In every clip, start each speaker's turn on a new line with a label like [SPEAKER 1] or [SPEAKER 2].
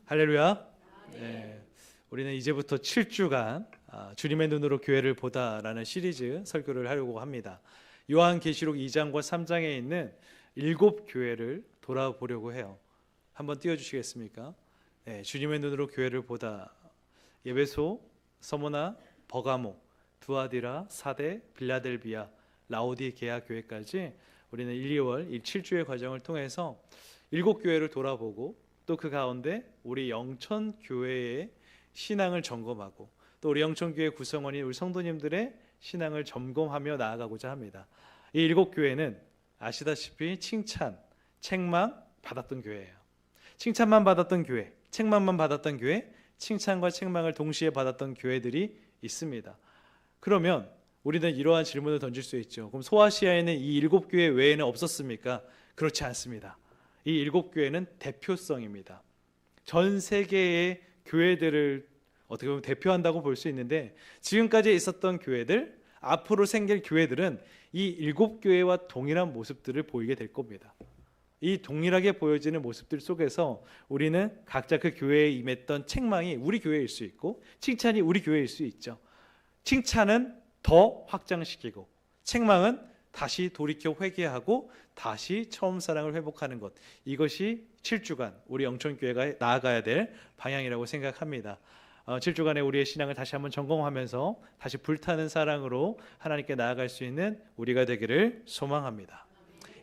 [SPEAKER 1] 할렐루야. 네, 우리는 이제부터 7주간 주님의 눈으로 교회를 보다라는 시리즈 설교를 하려고 합니다. 요한계시록 2장과 3장에 있는 7교회를 돌아보려고 해요. 한번 띄워주시겠습니까? 네, 주님의 눈으로 교회를 보다. 에베소, 서모나, 버가모, 두아디라, 사데, 빌라델비아, 라오디게아 교회까지 우리는 1, 2월 이 7주의 과정을 통해서 7교회를 돌아보고 또 그 가운데 우리 영천교회의 신앙을 점검하고 또 우리 영천교회 구성원인 우리 성도님들의 신앙을 점검하며 나아가고자 합니다. 이 7교회는 아시다시피 칭찬, 책망 받았던 교회예요. 칭찬만 받았던 교회, 책망만 받았던 교회, 칭찬과 책망을 동시에 받았던 교회들이 있습니다. 그러면 우리는 이러한 질문을 던질 수 있죠. 그럼 소아시아에는 이 7교회 외에는 없었습니까? 그렇지 않습니다. 이 7교회는 대표성입니다. 전 세계의 교회들을 어떻게 보면 대표한다고 볼 수 있는데, 지금까지 있었던 교회들, 앞으로 생길 교회들은 이 7교회와 동일한 모습들을 보이게 될 겁니다. 이 동일하게 보여지는 모습들 속에서 우리는 각자 그 교회에 임했던 책망이 우리 교회일 수 있고 칭찬이 우리 교회일 수 있죠. 칭찬은 더 확장시키고 책망은 다시 돌이켜 회개하고 다시 처음 사랑을 회복하는 것, 이것이 7주간 우리 영천교회가 나아가야 될 방향이라고 생각합니다. 7주간의 우리의 신앙을 다시 한번 점검하면서 다시 불타는 사랑으로 하나님께 나아갈 수 있는 우리가 되기를 소망합니다.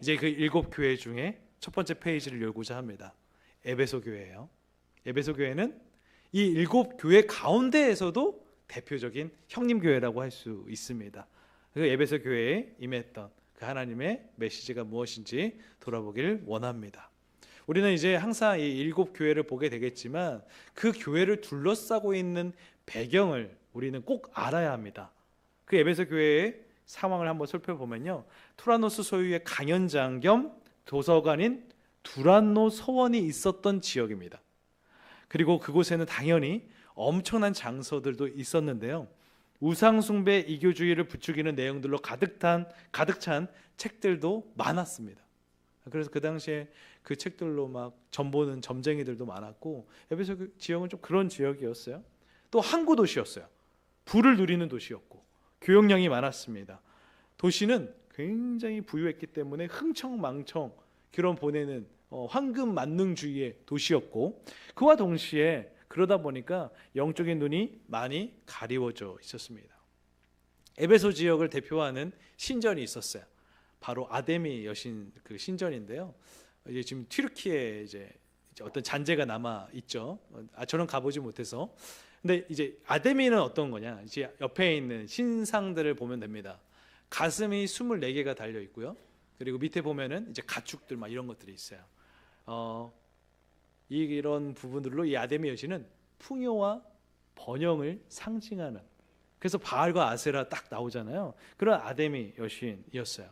[SPEAKER 1] 이제 그 7교회 중에 첫 번째 페이지를 열고자 합니다. 에베소 교회예요. 에베소 교회는 이 7교회 가운데에서도 대표적인 형님교회라고 할 수 있습니다. 그 에베소 교회에 임했던 그 하나님의 메시지가 무엇인지 돌아보길 원합니다. 우리는 이제 항상 이 7교회를 보게 되겠지만 그 교회를 둘러싸고 있는 배경을 우리는 꼭 알아야 합니다. 그 에베소 교회의 상황을 한번 살펴보면요, 투라노스 소유의 강연장 겸 도서관인 두란노 서원이 있었던 지역입니다. 그리고 그곳에는 당연히 엄청난 장소들도 있었는데요, 우상숭배 이교주의를 부추기는 내용들로 가득 찬 책들도 많았습니다. 그래서 그 당시에 그 책들로 막 점보는 점쟁이들도 많았고, 에베소 지역은 좀 그런 지역이었어요. 또 항구 도시였어요. 부를 누리는 도시였고 교역량이 많았습니다. 도시는 굉장히 부유했기 때문에 흥청망청 그런 보내는 황금 만능주의의 도시였고, 그와 동시에 그러다 보니까 영적인 눈이 많이 가리워져 있었습니다. 에베소 지역을 대표하는 신전이 있었어요. 바로 아데미 여신 그 신전인데요. 이제 지금 튀르키에 이제 어떤 잔재가 남아 있죠. 저는 가보지 못해서. 근데 이제 아데미는 어떤 거냐? 이제 옆에 있는 신상들을 보면 됩니다. 가슴이 24개가 달려 있고요. 그리고 밑에 보면은 이제 가축들 막 이런 것들이 있어요. 이런 부분들로 이 아데미 여신은 풍요와 번영을 상징하는, 그래서 바알과 아세라 딱 나오잖아요. 그런 아데미 여신이었어요.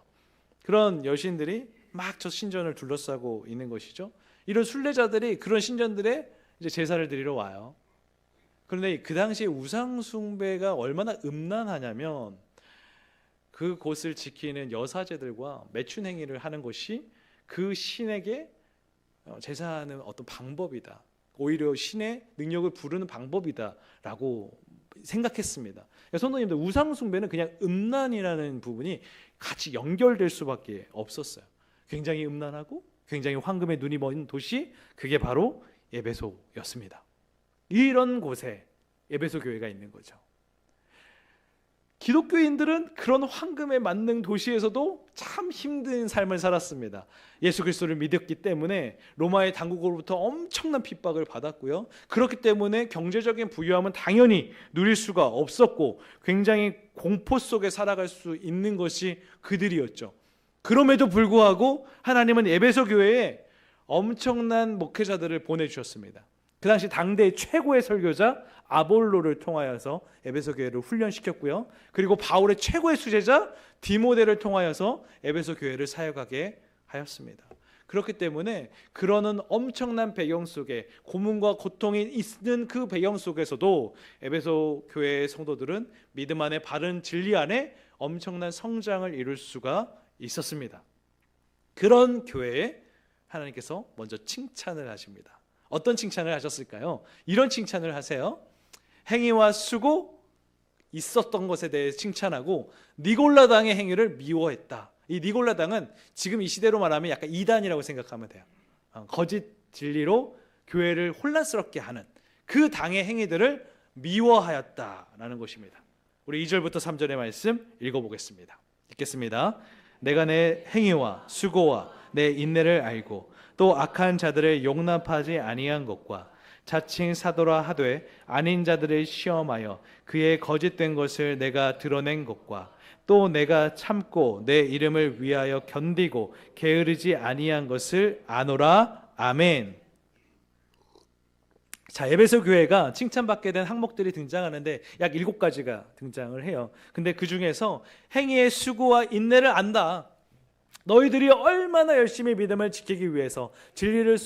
[SPEAKER 1] 그런 여신들이 막 저 신전을 둘러싸고 있는 것이죠. 이런 순례자들이 그런 신전들에 이제 제사를 드리러 와요. 그런데 그 당시에 우상 숭배가 얼마나 음란하냐면, 그곳을 지키는 여사제들과 매춘 행위를 하는 것이 그 신에게 제사하는 어떤 방법이다, 오히려 신의 능력을 부르는 방법이다라고 생각했습니다. 성도님들, 우상 숭배는 그냥 음란이라는 부분이 같이 연결될 수밖에 없었어요. 굉장히 음란하고 굉장히 황금의 눈이 먼 도시, 그게 바로 에베소였습니다. 이런 곳에 에베소 교회가 있는 거죠. 기독교인들은 그런 황금의 만능 도시에서도 참 힘든 삶을 살았습니다. 예수 그리스도를 믿었기 때문에 로마의 당국으로부터 엄청난 핍박을 받았고요. 그렇기 때문에 경제적인 부유함은 당연히 누릴 수가 없었고 굉장히 공포 속에 살아갈 수 있는 것이 그들이었죠. 그럼에도 불구하고 하나님은 에베소 교회에 엄청난 목회자들을 보내주셨습니다. 그 당시 당대 최고의 설교자 아볼로를 통하여서 에베소 교회를 훈련시켰고요. 그리고 바울의 최고의 수제자 디모데를 통하여서 에베소 교회를 사역하게 하였습니다. 그렇기 때문에 그러는 엄청난 배경 속에 고문과 고통이 있는 그 배경 속에서도 에베소 교회의 성도들은 믿음 안에 바른 진리 안에 엄청난 성장을 이룰 수가 있었습니다. 그런 교회에 하나님께서 먼저 칭찬을 하십니다. 어떤 칭찬을 하셨을까요? 이런 칭찬을 하세요. 행위와 수고 있었던 것에 대해 칭찬하고 니골라당의 행위를 미워했다. 이 니골라당은 지금 이 시대로 말하면 약간 이단이라고 생각하면 돼요. 거짓 진리로 교회를 혼란스럽게 하는 그 당의 행위들을 미워하였다라는 것입니다. 우리 2절부터 3절의 말씀 읽어보겠습니다. 읽겠습니다. 내가 내 행위와 수고와 내 인내를 알고 또 악한 자들을 용납하지 아니한 것과 자칭 사도라 하되 아닌 자들을 시험하여 그의 거짓된 것을 내가 드러낸 것과 또 내가 참고 내 이름을 위하여 견디고 게으르지 아니한 것을 아노라. 아멘. 자, 에베소 교회가 칭찬받게 된 항목들이 등장하는데 약 7가지가 등장을 해요. 근데 그 중에서 행위의 수고와 인내를 안다. 너희들이 얼마나 열심히 믿음을 지키기 위해서 진리를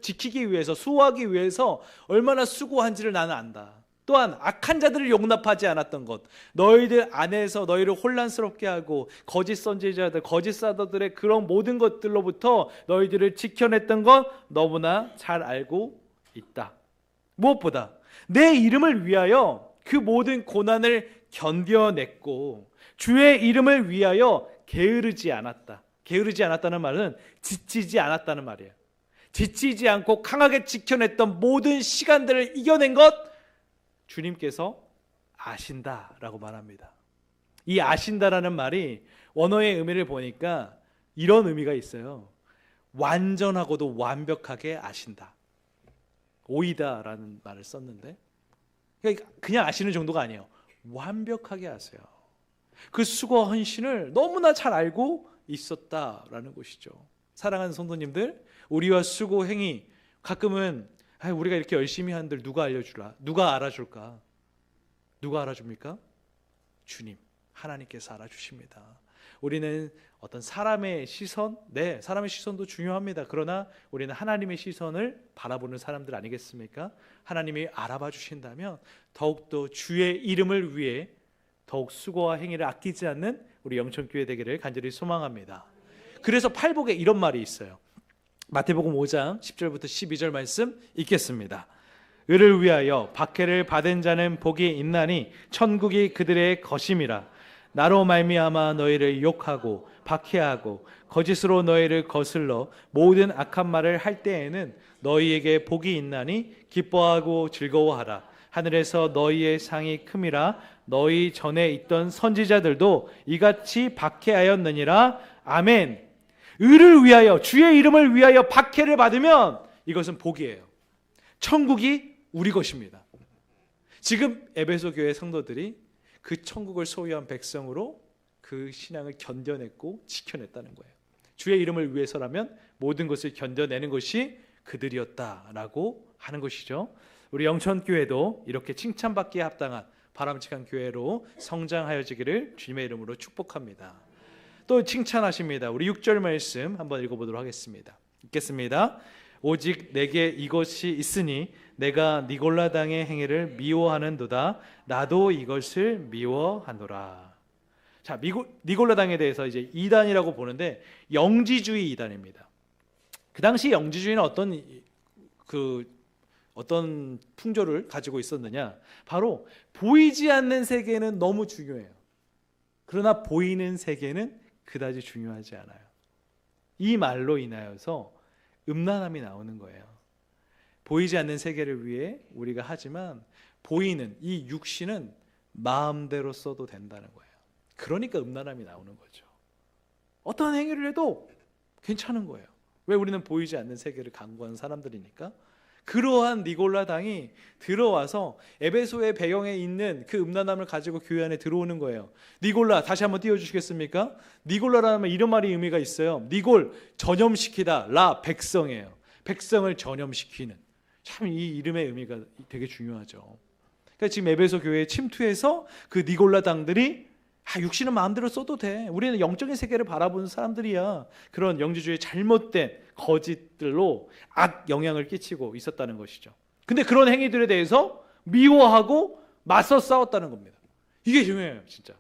[SPEAKER 1] 지키기 위해서 수호하기 위해서 얼마나 수고한지를 나는 안다. 또한 악한 자들을 용납하지 않았던 것, 너희들 안에서 너희를 혼란스럽게 하고 거짓 선지자들, 거짓 사도들의 그런 모든 것들로부터 너희들을 지켜냈던 것 너무나 잘 알고 있다. 무엇보다 내 이름을 위하여 그 모든 고난을 견뎌냈고 주의 이름을 위하여 게으르지 않았다. 게으르지 않았다는 말은 지치지 않았다는 말이에요. 지치지 않고 강하게 지켜냈던 모든 시간들을 이겨낸 것 주님께서 아신다라고 말합니다. 이 아신다라는 말이 원어의 의미를 보니까 이런 의미가 있어요. 완전하고도 완벽하게 아신다. 오이다라는 말을 썼는데 그냥 아시는 정도가 아니에요. 완벽하게 아세요. 그 수고와 헌신을 너무나 잘 알고 있었다라는 것이죠. 사랑하는 성도님들, 우리와 수고 행위 가끔은 우리가 이렇게 열심히 하는들 누가 알려줄까? 누가 알아줄까? 누가 알아줍니까? 주님, 하나님께서 알아주십니다. 우리는 어떤 사람의 시선, 사람의 시선도 중요합니다. 그러나 우리는 하나님의 시선을 바라보는 사람들 아니겠습니까? 하나님이 알아봐 주신다면 더욱더 주의 이름을 위해 더욱 수고와 행위를 아끼지 않는 우리 영천교회 되기를 간절히 소망합니다. 그래서 팔복에 이런 말이 있어요. 마태복음 5장 10절부터 12절 말씀 읽겠습니다. 의를 위하여 박해를 받은 자는 복이 있나니 천국이 그들의 것임이라. 나로 말미암아 너희를 욕하고 박해하고 거짓으로 너희를 거슬러 모든 악한 말을 할 때에는 너희에게 복이 있나니 기뻐하고 즐거워하라. 하늘에서 너희의 상이 큼이라. 너희 전에 있던 선지자들도 이같이 박해하였느니라. 아멘. 의를 위하여, 주의 이름을 위하여 박해를 받으면 이것은 복이에요. 천국이 우리 것입니다. 지금 에베소 교회 성도들이 그 천국을 소유한 백성으로 그 신앙을 견뎌냈고 지켜냈다는 거예요. 주의 이름을 위해서라면 모든 것을 견뎌내는 것이 그들이었다라고 하는 것이죠. 우리 영천교회도 이렇게 칭찬받기에 합당한 바람직한 교회로 성장하여지기를 주님의 이름으로 축복합니다. 또 칭찬하십니다. 우리 6절 말씀 한번 읽어보도록 하겠습니다. 읽겠습니다. 오직 내게 이것이 있으니 내가 니골라당의 행위를 미워하는도다. 나도 이것을 미워하노라. 자, 니골라당에 대해서 이제 이단이라고 보는데 영지주의 이단입니다. 그 당시 영지주의는 어떤 풍조를 가지고 있었느냐? 바로 보이지 않는 세계는 너무 중요해요. 그러나 보이는 세계는 그다지 중요하지 않아요. 이 말로 인하여서 음란함이 나오는 거예요. 보이지 않는 세계를 위해 우리가 하지만 보이는 이 육신은 마음대로 써도 된다는 거예요. 그러니까 음란함이 나오는 거죠. 어떤 행위를 해도 괜찮은 거예요. 왜? 우리는 보이지 않는 세계를 강구하는 사람들이니까. 그러한 니골라당이 들어와서 에베소의 배경에 있는 그 음란함을 가지고 교회 안에 들어오는 거예요. 니골라, 다시 한번 띄워주시겠습니까? 니골라라는 이런 말이 의미가 있어요. 니골, 전염시키다. 라, 백성이에요. 백성을 전염시키는. 참 이 이름의 의미가 되게 중요하죠. 그러니까 지금 에베소 교회에 침투해서 그 니골라당들이 육신은 마음대로 써도 돼. 우리는 영적인 세계를 바라보는 사람들이야. 그런 영지주의 잘못된 거짓들로 악 영향을 끼치고 있었다는 것이죠. 근데 그런 행위들에 대해서 미워하고 맞서 싸웠다는 겁니다. 이게 중요해요, 진짜.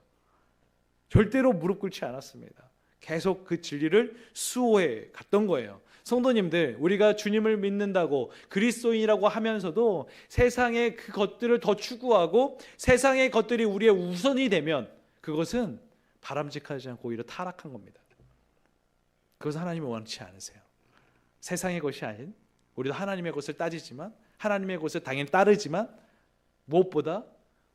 [SPEAKER 1] 절대로 무릎 꿇지 않았습니다. 계속 그 진리를 수호해 갔던 거예요. 성도님들, 우리가 주님을 믿는다고 그리스도인이라고 하면서도 세상의 그 것들을 더 추구하고 세상의 것들이 우리의 우선이 되면 그것은 바람직하지 않고 오히려 타락한 겁니다. 그것은 하나님이 원치 않으세요. 세상의 것이 아닌, 우리도 하나님의 것을 따지지만, 하나님의 것을 당연히 따르지만, 무엇보다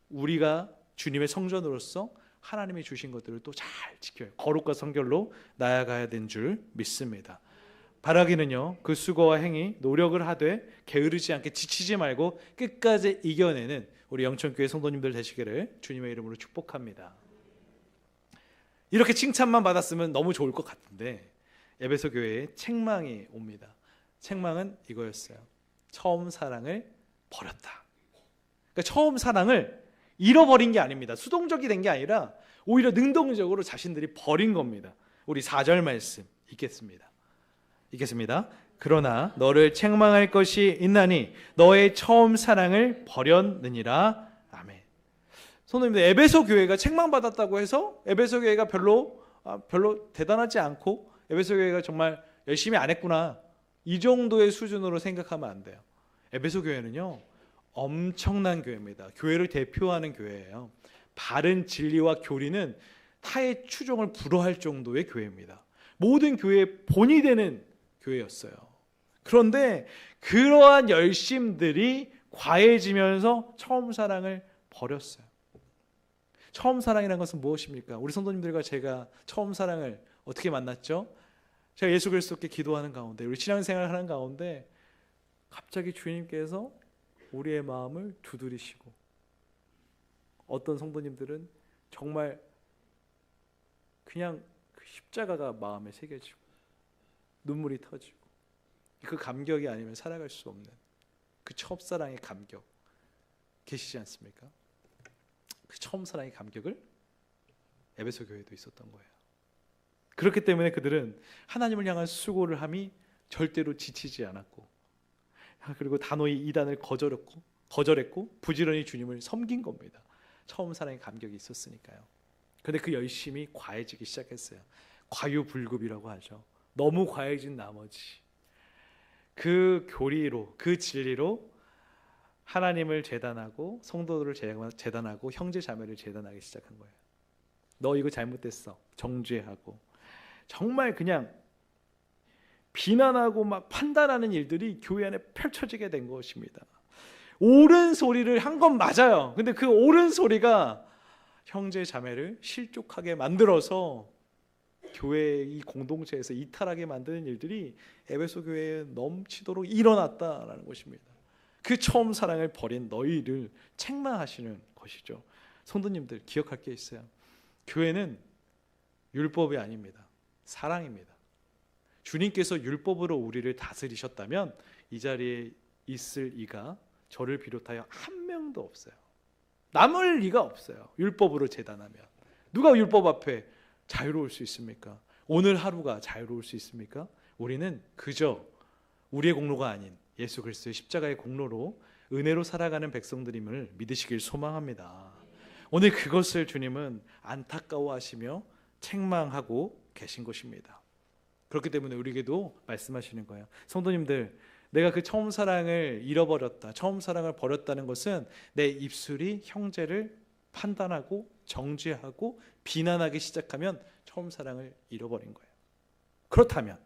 [SPEAKER 1] 우리가 주님의 성전으로서 하나님이 주신 것들을 또 잘 지켜요. 거룩과 성결로 나아가야 된 줄 믿습니다. 바라기는요, 그 수고와 행위, 노력을 하되 게으르지 않게 지치지 말고 끝까지 이겨내는 우리 영천교회 성도님들 되시기를 주님의 이름으로 축복합니다. 이렇게 칭찬만 받았으면 너무 좋을 것 같은데 에베소 교회에 책망이 옵니다. 책망은 이거였어요. 처음 사랑을 버렸다. 그러니까 처음 사랑을 잃어버린 게 아닙니다. 수동적이 된 게 아니라 오히려 능동적으로 자신들이 버린 겁니다. 우리 4절 말씀 읽겠습니다. 그러나 너를 책망할 것이 있나니 너의 처음 사랑을 버렸느니라. 아멘. 성도님들, 에베소 교회가 책망받았다고 해서 에베소 교회가 별로 대단하지 않고 에베소 교회가 정말 열심히 안 했구나, 이 정도의 수준으로 생각하면 안 돼요. 에베소 교회는요, 엄청난 교회입니다. 교회를 대표하는 교회예요. 바른 진리와 교리는 타의 추종을 불허할 정도의 교회입니다. 모든 교회의 본이 되는 교회였어요. 그런데 그러한 열심들이 과해지면서 처음 사랑을 버렸어요. 처음 사랑이라는 것은 무엇입니까? 우리 성도님들과 제가 처음 사랑을 어떻게 만났죠? 제가 예수 그리스도께 기도하는 가운데, 우리 신앙생활을 하는 가운데 갑자기 주님께서 우리의 마음을 두드리시고, 어떤 성도님들은 정말 그냥 그 십자가가 마음에 새겨지고 눈물이 터지고, 그 감격이 아니면 살아갈 수 없는 그 첫사랑의 감격 계시지 않습니까? 그 처음 사랑의 감격을 에베소 교회도 있었던 거예요. 그렇기 때문에 그들은 하나님을 향한 수고를 함이 절대로 지치지 않았고, 그리고 단호히 이단을 거절했고 부지런히 주님을 섬긴 겁니다. 처음 사랑의 감격이 있었으니까요. 그런데 그 열심이 과해지기 시작했어요. 과유불급이라고 하죠. 너무 과해진 나머지 그 교리로, 그 진리로 하나님을 제단하고 성도들을 제단하고 형제 자매를 제단하기 시작한 거예요. 너 이거 잘못됐어, 정죄하고, 정말 그냥 비난하고 막 판단하는 일들이 교회 안에 펼쳐지게 된 것입니다. 옳은 소리를 한 건 맞아요. 근데 그 옳은 소리가 형제 자매를 실족하게 만들어서 교회의 이 공동체에서 이탈하게 만드는 일들이 에베소 교회에 넘치도록 일어났다라는 것입니다. 그 처음 사랑을 버린 너희를 책망하시는 것이죠. 성도님들, 기억할 게 있어요. 교회는 율법이 아닙니다. 사랑입니다. 주님께서 율법으로 우리를 다스리셨다면 이 자리에 있을 이가 저를 비롯하여 한 명도 없어요. 남을 리가 없어요. 율법으로 재단하면 누가 율법 앞에 자유로울 수 있습니까? 오늘 하루가 자유로울 수 있습니까? 우리는 그저 우리의 공로가 아닌 예수 그리스도의 십자가의 공로로 은혜로 살아가는 백성들임을 믿으시길 소망합니다. 오늘 그것을 주님은 안타까워하시며 책망하고 계신 것입니다. 그렇기 때문에 우리에게도 말씀하시는 거예요. 성도님들, 내가 그 처음 사랑을 잃어버렸다, 처음 사랑을 버렸다는 것은 내 입술이 형제를 판단하고 정죄하고 비난하기 시작하면 처음 사랑을 잃어버린 거예요. 그렇다면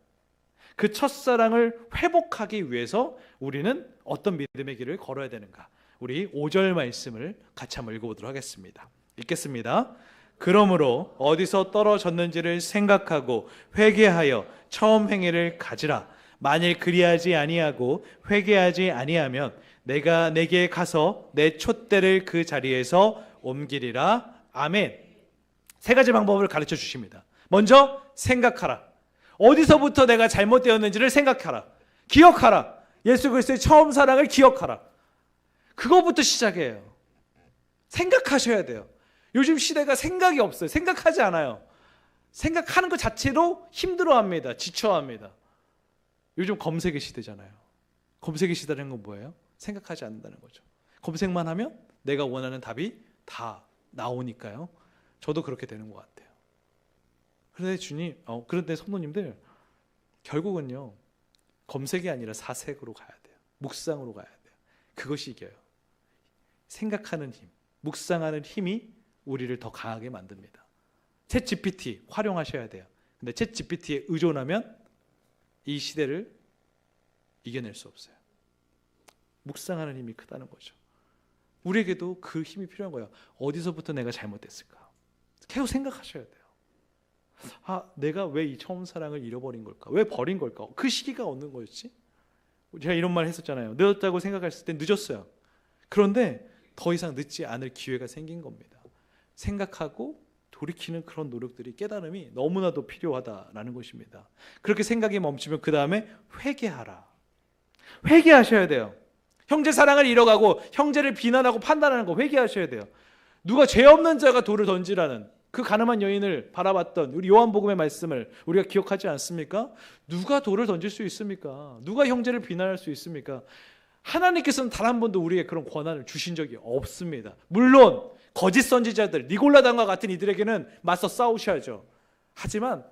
[SPEAKER 1] 그 첫사랑을 회복하기 위해서 우리는 어떤 믿음의 길을 걸어야 되는가? 우리 5절 말씀을 같이 한번 읽어보도록 하겠습니다. 읽겠습니다. 그러므로 어디서 떨어졌는지를 생각하고 회개하여 처음 행위를 가지라. 만일 그리하지 아니하고 회개하지 아니하면 내가 내게 가서 내 촛대를 그 자리에서 옮기리라. 아멘. 세 가지 방법을 가르쳐 주십니다. 먼저 생각하라. 어디서부터 내가 잘못되었는지를 생각하라. 기억하라. 예수 그리스도의 처음 사랑을 기억하라. 그거부터 시작해요. 생각하셔야 돼요. 요즘 시대가 생각이 없어요. 생각하지 않아요. 생각하는 것 자체로 힘들어합니다. 지쳐합니다. 요즘 검색의 시대잖아요. 검색의 시대라는 건 뭐예요? 생각하지 않는다는 거죠. 검색만 하면 내가 원하는 답이 다 나오니까요. 저도 그렇게 되는 것 같아요. 그런데 그런데 성도님들, 결국은요, 검색이 아니라 사색으로 가야 돼요. 묵상으로 가야 돼요. 그것이 이겨요. 생각하는 힘, 묵상하는 힘이 우리를 더 강하게 만듭니다. 챗 GPT 활용하셔야 돼요. 근데 챗 GPT에 의존하면 이 시대를 이겨낼 수 없어요. 묵상하는 힘이 크다는 거죠. 우리에게도 그 힘이 필요한 거예요. 어디서부터 내가 잘못됐을까? 계속 생각하셔야 돼요. 내가 왜 이 처음 사랑을 잃어버린 걸까? 왜 버린 걸까? 그 시기가 어느 거였지? 제가 이런 말 했었잖아요. 늦었다고 생각했을 때 늦었어요. 그런데 더 이상 늦지 않을 기회가 생긴 겁니다. 생각하고 돌이키는 그런 노력들이, 깨달음이 너무나도 필요하다라는 것입니다. 그렇게 생각이 멈추면 그 다음에 회개하라. 회개하셔야 돼요. 형제 사랑을 잃어가고 형제를 비난하고 판단하는 거 회개하셔야 돼요. 누가 죄 없는 자가 돌을 던지라는 그 가늠한 여인을 바라봤던 우리 요한복음의 말씀을 우리가 기억하지 않습니까? 누가 돌을 던질 수 있습니까? 누가 형제를 비난할 수 있습니까? 하나님께서는 단 한 번도 우리에게 그런 권한을 주신 적이 없습니다. 물론 거짓 선지자들, 니골라당과 같은 이들에게는 맞서 싸우셔야죠. 하지만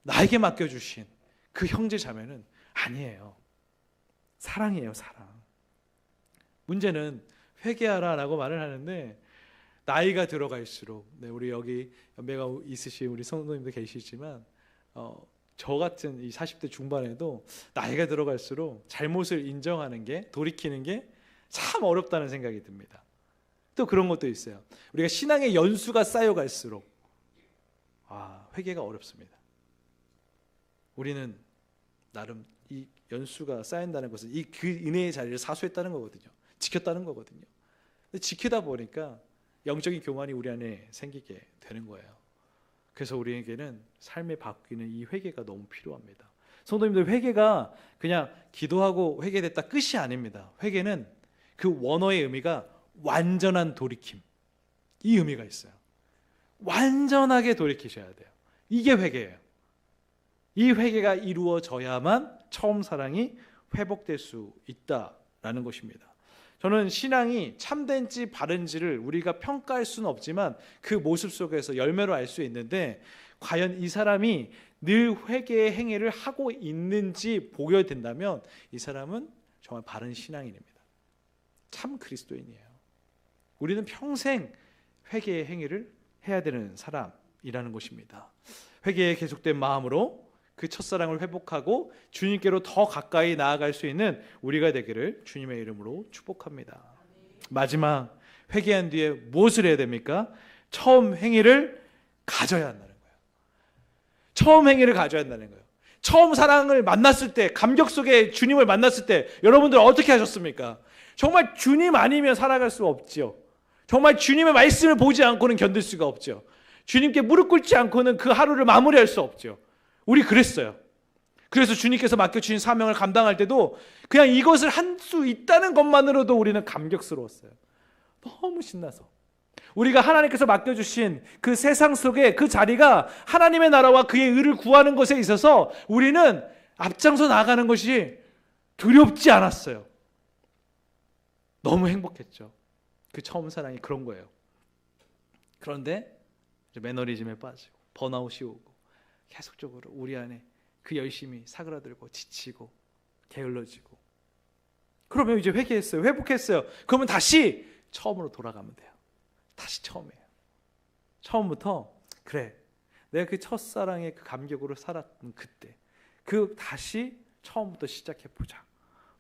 [SPEAKER 1] 나에게 맡겨주신 그 형제 자매는 아니에요. 사랑이에요, 사랑. 문제는 회개하라라고 말을 하는데 나이가 들어갈수록, 우리 여기 연배가 있으신 우리 성도님도 계시지만 저 같은 이 40대 중반에도 나이가 들어갈수록 잘못을 인정하는 게, 돌이키는 게 참 어렵다는 생각이 듭니다. 또 그런 것도 있어요. 우리가 신앙의 연수가 쌓여갈수록 회개가 어렵습니다. 우리는 나름 이 연수가 쌓인다는 것은 그 은혜의 자리를 사수했다는 거거든요. 지켰다는 거거든요. 근데 지키다 보니까 영적인 교만이 우리 안에 생기게 되는 거예요. 그래서 우리에게는 삶에 바뀌는 이 회개가 너무 필요합니다. 성도님들, 회개가 그냥 기도하고 회개됐다 끝이 아닙니다. 회개는 그 원어의 의미가 완전한 돌이킴, 이 의미가 있어요. 완전하게 돌이키셔야 돼요. 이게 회개예요. 이 회개가 이루어져야만 처음 사랑이 회복될 수 있다라는 것입니다. 저는 신앙이 참된지 바른지를 우리가 평가할 수는 없지만 그 모습 속에서 열매로 알 수 있는데, 과연 이 사람이 늘 회개의 행위를 하고 있는지 보게 된다면 이 사람은 정말 바른 신앙인입니다. 참 그리스도인이에요. 우리는 평생 회개의 행위를 해야 되는 사람이라는 것입니다. 회개에 계속된 마음으로 그 첫사랑을 회복하고 주님께로 더 가까이 나아갈 수 있는 우리가 되기를 주님의 이름으로 축복합니다. 마지막, 회개한 뒤에 무엇을 해야 됩니까? 처음 행위를 가져야 한다는 거예요. 처음 행위를 가져야 한다는 거예요. 처음 사랑을 만났을 때, 감격 속에 주님을 만났을 때 여러분들 어떻게 하셨습니까? 정말 주님 아니면 살아갈 수 없지요. 정말 주님의 말씀을 보지 않고는 견딜 수가 없죠. 주님께 무릎 꿇지 않고는 그 하루를 마무리할 수 없죠. 우리 그랬어요. 그래서 주님께서 맡겨주신 사명을 감당할 때도 그냥 이것을 할 수 있다는 것만으로도 우리는 감격스러웠어요. 너무 신나서. 우리가 하나님께서 맡겨주신 그 세상 속에 그 자리가 하나님의 나라와 그의 의를 구하는 것에 있어서 우리는 앞장서 나가는 것이 두렵지 않았어요. 너무 행복했죠. 그 처음 사랑이 그런 거예요. 그런데 이제 매너리즘에 빠지고 번아웃이 오고 계속적으로 우리 안에 그 열심이 사그라들고 지치고 게을러지고, 그러면 이제 회개했어요. 회복했어요. 그러면 다시 처음으로 돌아가면 돼요. 다시 처음이에요. 처음부터 그래, 내가 그 첫사랑의 그 감격으로 살았던 그때 다시 처음부터 시작해보자.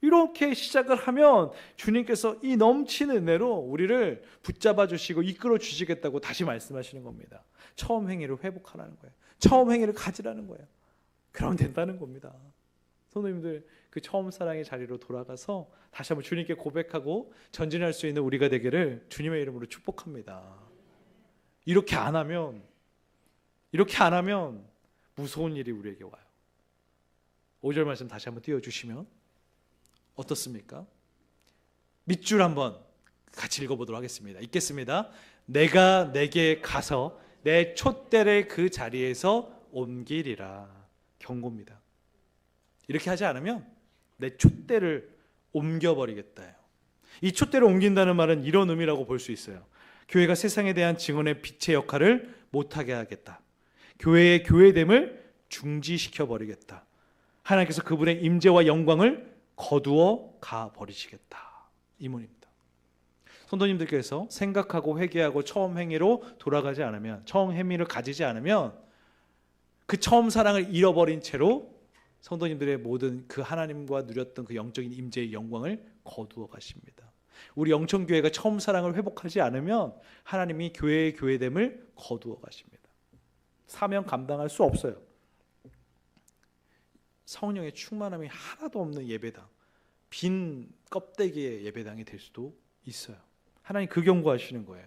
[SPEAKER 1] 이렇게 시작을 하면 주님께서 이 넘치는 은혜로 우리를 붙잡아 주시고 이끌어 주시겠다고 다시 말씀하시는 겁니다. 처음 행위를 회복하라는 거예요. 처음 행위를 가지라는 거예요. 그러면 된다는 겁니다. 성도님들, 그 처음 사랑의 자리로 돌아가서 다시 한번 주님께 고백하고 전진할 수 있는 우리가 되기를 주님의 이름으로 축복합니다. 이렇게 안 하면 무서운 일이 우리에게 와요. 5절 말씀 다시 한번 띄워주시면 어떻습니까? 밑줄 한번 같이 읽어보도록 하겠습니다. 읽겠습니다. 내가 내게 가서 내 촛대를 그 자리에서 옮기리라. 경고입니다. 이렇게 하지 않으면 내 촛대를 옮겨버리겠다요. 이 촛대를 옮긴다는 말은 이런 의미라고 볼 수 있어요. 교회가 세상에 대한 증언의 빛의 역할을 못하게 하겠다. 교회의 교회됨을 중지시켜버리겠다. 하나님께서 그분의 임재와 영광을 거두어 가 버리시겠다. 이 문입니다. 성도님들께서 생각하고 회개하고 처음 행위로 돌아가지 않으면, 처음 행위를 가지지 않으면 그 처음 사랑을 잃어버린 채로 성도님들의 모든 그 하나님과 누렸던 그 영적인 임재의 영광을 거두어 가십니다. 우리 영천교회가 처음 사랑을 회복하지 않으면 하나님이 교회의 교회됨을 거두어 가십니다. 사명 감당할 수 없어요. 성령의 충만함이 하나도 없는 예배당, 빈 껍데기의 예배당이 될 수도 있어요. 하나님 그 경고하시는 거예요.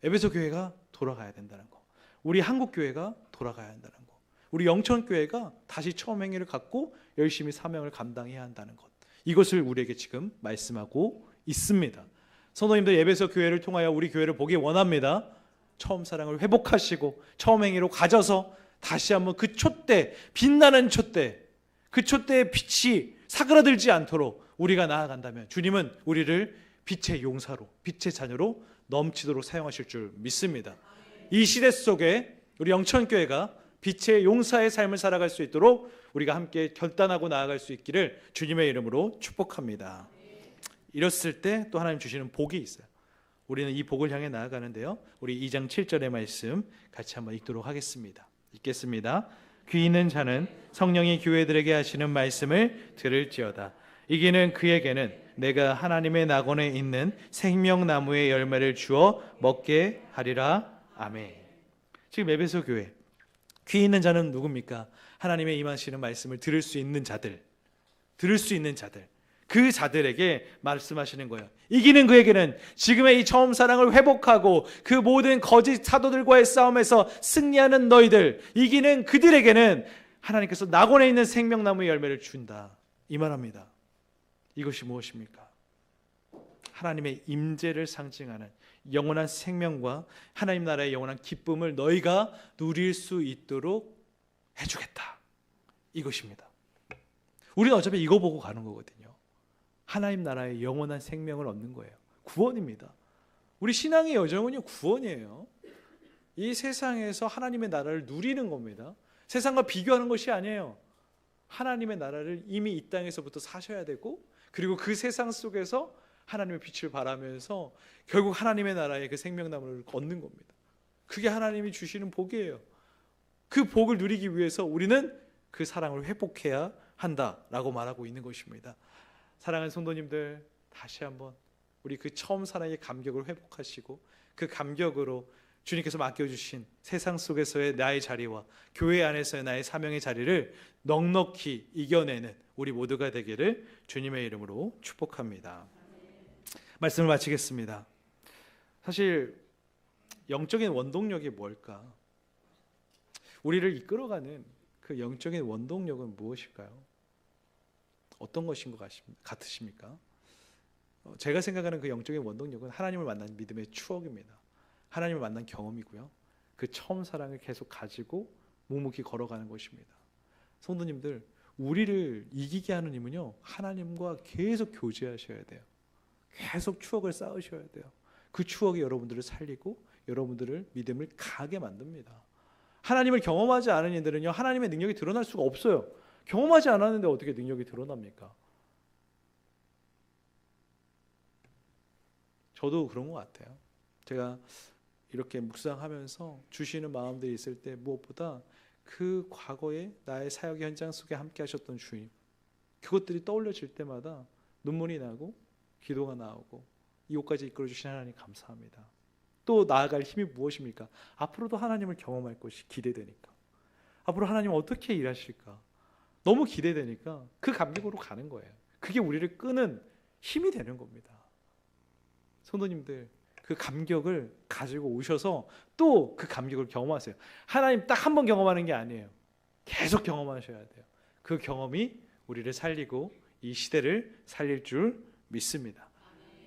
[SPEAKER 1] 에베소 교회가 돌아가야 된다는 거, 우리 한국 교회가 돌아가야 한다는 거, 우리 영천교회가 다시 처음 행위를 갖고 열심히 사명을 감당해야 한다는 것, 이것을 우리에게 지금 말씀하고 있습니다. 성도님들, 에베소 교회를 통하여 우리 교회를 보기 원합니다. 처음 사랑을 회복하시고 처음 행위로 가져서 다시 한번 그 촛대, 빛나는 촛대, 그 촛대의 빛이 사그라들지 않도록 우리가 나아간다면 주님은 우리를 빛의 용사로, 빛의 자녀로 넘치도록 사용하실 줄 믿습니다. 이 시대 속에 우리 영천교회가 빛의 용사의 삶을 살아갈 수 있도록 우리가 함께 결단하고 나아갈 수 있기를 주님의 이름으로 축복합니다. 이랬을 때 또 하나님 주시는 복이 있어요. 우리는 이 복을 향해 나아가는데요, 우리 2장 7절의 말씀 같이 한번 읽도록 하겠습니다. 읽겠습니다. 귀 있는 자는 성령이 교회들에게 하시는 말씀을 들을지어다. 이기는 그에게는 내가 하나님의 낙원에 있는 생명나무의 열매를 주어 먹게 하리라. 아멘. 지금 에베소 교회, 귀 있는 자는 누굽니까? 하나님의 임하시는 말씀을 들을 수 있는 자들, 들을 수 있는 자들, 그 자들에게 말씀하시는 거예요. 이기는 그에게는, 지금의 이 처음 사랑을 회복하고 그 모든 거짓 사도들과의 싸움에서 승리하는 너희들, 이기는 그들에게는 하나님께서 낙원에 있는 생명나무의 열매를 준다, 이 말합니다. 이것이 무엇입니까? 하나님의 임재를 상징하는 영원한 생명과 하나님 나라의 영원한 기쁨을 너희가 누릴 수 있도록 해주겠다, 이것입니다. 우리는 어차피 이거 보고 가는 거거든요. 하나님 나라의 영원한 생명을 얻는 거예요. 구원입니다. 우리 신앙의 여정은요, 구원이에요. 이 세상에서 하나님의 나라를 누리는 겁니다. 세상과 비교하는 것이 아니에요. 하나님의 나라를 이미 이 땅에서부터 사셔야 되고, 그리고 그 세상 속에서 하나님의 빛을 발하면서 결국 하나님의 나라의 그 생명나무를 얻는 겁니다. 그게 하나님이 주시는 복이에요. 그 복을 누리기 위해서 우리는 그 사랑을 회복해야 한다라고 말하고 있는 것입니다. 사랑하는 성도님들, 다시 한번 우리 그 처음 사랑의 감격을 회복하시고 그 감격으로 주님께서 맡겨주신 세상 속에서의 나의 자리와 교회 안에서의 나의 사명의 자리를 넉넉히 이겨내는 우리 모두가 되기를 주님의 이름으로 축복합니다. 말씀을 마치겠습니다. 사실 영적인 원동력이 뭘까? 우리를 이끌어가는 그 영적인 원동력은 무엇일까요? 어떤 것인 것 같으십니까? 제가 생각하는 그 영적인 원동력은 하나님을 만난 믿음의 추억입니다. 하나님을 만난 경험이고요, 그 처음 사랑을 계속 가지고 묵묵히 걸어가는 것입니다. 성도님들, 우리를 이기게 하는 힘은요, 하나님과 계속 교제하셔야 돼요. 계속 추억을 쌓으셔야 돼요. 그 추억이 여러분들을 살리고 여러분들을 믿음을 강하게 만듭니다. 하나님을 경험하지 않은 이들은요, 하나님의 능력이 드러날 수가 없어요. 경험하지 않았는데 어떻게 능력이 드러납니까? 저도 그런 것 같아요. 제가 이렇게 묵상하면서 주시는 마음들이 있을 때 무엇보다 그 과거에 나의 사역의 현장 속에 함께 하셨던 주님, 그것들이 떠올려질 때마다 눈물이 나고 기도가 나오고 이곳까지 이끌어주신 하나님 감사합니다. 또 나아갈 힘이 무엇입니까? 앞으로도 하나님을 경험할 것이 기대되니까, 앞으로 하나님 어떻게 일하실까 너무 기대되니까 그 감격으로 가는 거예요. 그게 우리를 끄는 힘이 되는 겁니다. 성도님들, 그 감격을 가지고 오셔서 또 그 감격을 경험하세요. 하나님 딱 한 번 경험하는 게 아니에요. 계속 경험하셔야 돼요. 그 경험이 우리를 살리고 이 시대를 살릴 줄 믿습니다.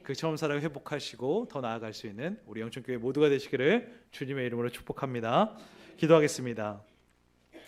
[SPEAKER 1] 그 처음 사랑을 회복하시고 더 나아갈 수 있는 우리 영천교회 모두가 되시기를 주님의 이름으로 축복합니다. 기도하겠습니다.